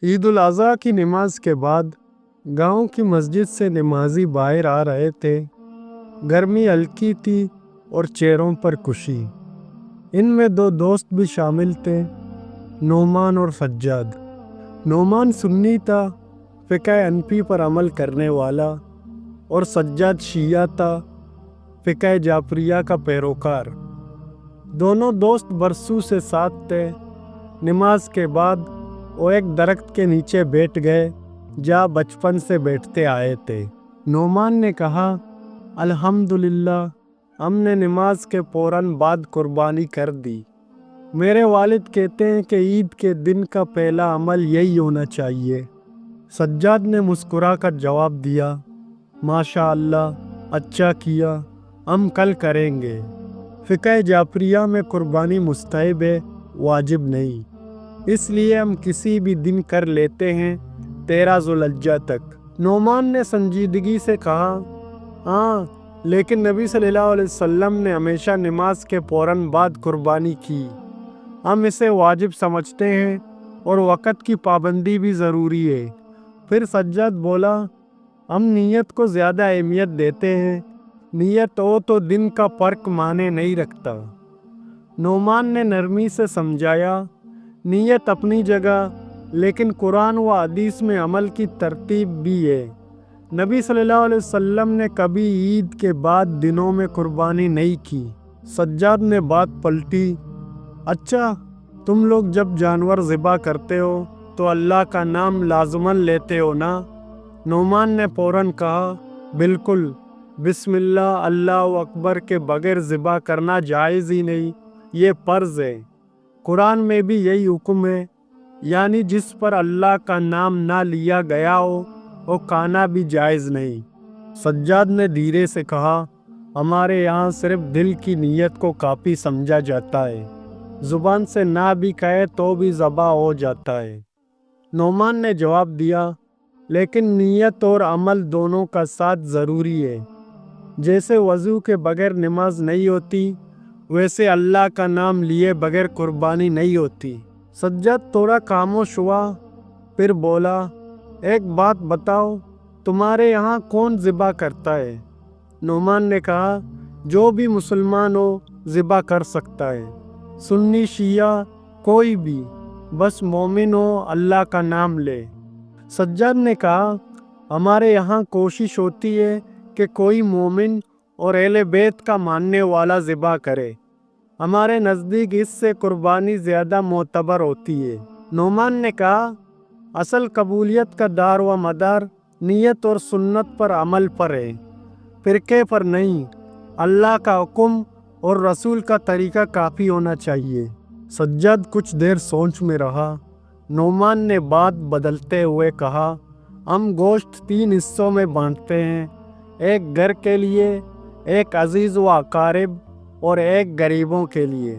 عید الاضحیٰ کی نماز کے بعد گاؤں کی مسجد سے نمازی باہر آ رہے تھے۔ گرمی ہلکی تھی اور چہروں پر خوشی۔ ان میں دو دوست بھی شامل تھے، نعمان اور سجاد۔ نعمان سنی تھا، فقہ حنفی پر عمل کرنے والا، اور سجاد شیعہ تھا، فقہ جعفریہ کا پیروکار۔ دونوں دوست برسوں سے ساتھ تھے۔ نماز کے بعد وہ ایک درخت کے نیچے بیٹھ گئے جہاں بچپن سے بیٹھتے آئے تھے۔ نعمان نے کہا، الحمدللہ، ہم نے نماز کے فوراً بعد قربانی کر دی۔ میرے والد کہتے ہیں کہ عید کے دن کا پہلا عمل یہی ہونا چاہیے۔ سجاد نے مسکرا کر جواب دیا، ماشاءاللہ، اچھا کیا، ہم کل کریں گے۔ فقہ جعفریہ میں قربانی مستحب ہے، واجب نہیں، اس لیے ہم کسی بھی دن کر لیتے ہیں 13 ذو الحجہ تک۔ نعمان نے سنجیدگی سے کہا، ہاں، لیکن نبی صلی اللہ علیہ وسلم نے ہمیشہ نماز کے فوراً بعد قربانی کی۔ ہم اسے واجب سمجھتے ہیں اور وقت کی پابندی بھی ضروری ہے۔ پھر سجاد بولا، ہم نیت کو زیادہ اہمیت دیتے ہیں، نیت ہو تو دن کا فرق معنی نہیں رکھتا۔ نعمان نے نرمی سے سمجھایا، نیت اپنی جگہ، لیکن قرآن و حدیث میں عمل کی ترتیب بھی ہے۔ نبی صلی اللہ علیہ وسلم نے کبھی عید کے بعد دنوں میں قربانی نہیں کی۔ سجاد نے بات پلٹی، اچھا، تم لوگ جب جانور ذبح کرتے ہو تو اللہ کا نام لازماً لیتے ہو نا؟ نعمان نے فوراً کہا، بالکل، بسم اللہ، اللہ اکبر کے بغیر ذبح کرنا جائز ہی نہیں، یہ فرض ہے۔ قرآن میں بھی یہی حکم ہے، یعنی جس پر اللہ کا نام نہ لیا گیا ہو وہ کھانا بھی جائز نہیں۔ سجاد نے دھیرے سے کہا، ہمارے یہاں صرف دل کی نیت کو کافی سمجھا جاتا ہے، زبان سے نہ بھی کہے تو بھی ذبح ہو جاتا ہے۔ نعمان نے جواب دیا، لیکن نیت اور عمل دونوں کا ساتھ ضروری ہے۔ جیسے وضو کے بغیر نماز نہیں ہوتی، ویسے اللہ کا نام لیے بغیر قربانی نہیں ہوتی۔ سجاد تھوڑا خاموش ہوا، پھر بولا، ایک بات بتاؤ، تمہارے یہاں کون ذبح کرتا ہے؟ نعمان نے کہا، جو بھی مسلمان ہو ذبح کر سکتا ہے، سنی شیعہ کوئی بھی، بس مومن ہو اللہ کا نام لے۔ سجاد نے کہا، ہمارے یہاں کوشش ہوتی ہے کہ کوئی مومن اور اہل بیت کا ماننے والا ذبح کرے، ہمارے نزدیک اس سے قربانی زیادہ معتبر ہوتی ہے۔ نعمان نے کہا، اصل قبولیت کا دار و مدار نیت اور سنت پر عمل پر ہے، فرقے پر نہیں۔ اللہ کا حکم اور رسول کا طریقہ کافی ہونا چاہیے۔ سجاد کچھ دیر سوچ میں رہا۔ نعمان نے بات بدلتے ہوئے کہا، ہم گوشت 3 حصوں میں بانٹتے ہیں، ایک گھر کے لیے، ایک عزیز و اقارب اور ایک غریبوں کے لیے۔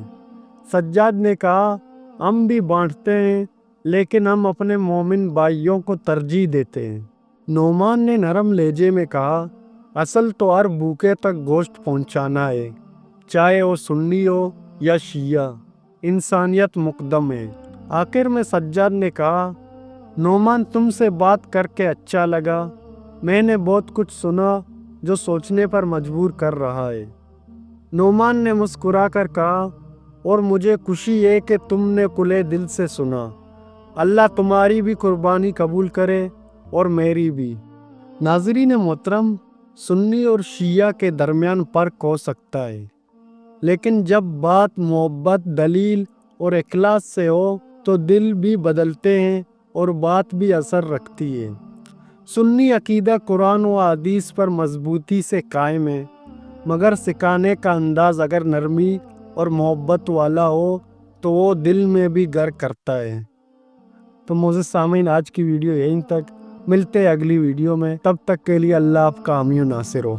سجاد نے کہا، ہم بھی بانٹتے ہیں، لیکن ہم اپنے مومن بھائیوں کو ترجیح دیتے ہیں۔ نعمان نے نرم لہجے میں کہا، اصل تو ہر بھوکے تک گوشت پہنچانا ہے، چاہے وہ سنی ہو یا شیعہ، انسانیت مقدم ہے۔ آخر میں سجاد نے کہا، نعمان، تم سے بات کر کے اچھا لگا، میں نے بہت کچھ سنا جو سوچنے پر مجبور کر رہا ہے۔ نعمان نے مسکرا کر کہا، اور مجھے خوشی ہے کہ تم نے کھلے دل سے سنا۔ اللہ تمہاری بھی قربانی قبول کرے اور میری بھی۔ ناظرین محترم، سنی اور شیعہ کے درمیان فرق ہو سکتا ہے، لیکن جب بات محبت، دلیل اور اخلاص سے ہو تو دل بھی بدلتے ہیں اور بات بھی اثر رکھتی ہے۔ سنی عقیدہ قرآن و حدیث پر مضبوطی سے قائم ہے، مگر سکھانے کا انداز اگر نرمی اور محبت والا ہو تو وہ دل میں بھی گھر کرتا ہے۔ تو معزز سامعین، آج کی ویڈیو یہیں تک، ملتے ہیں اگلی ویڈیو میں، تب تک کے لیے اللہ آپ کا حامی و ناصر ہو۔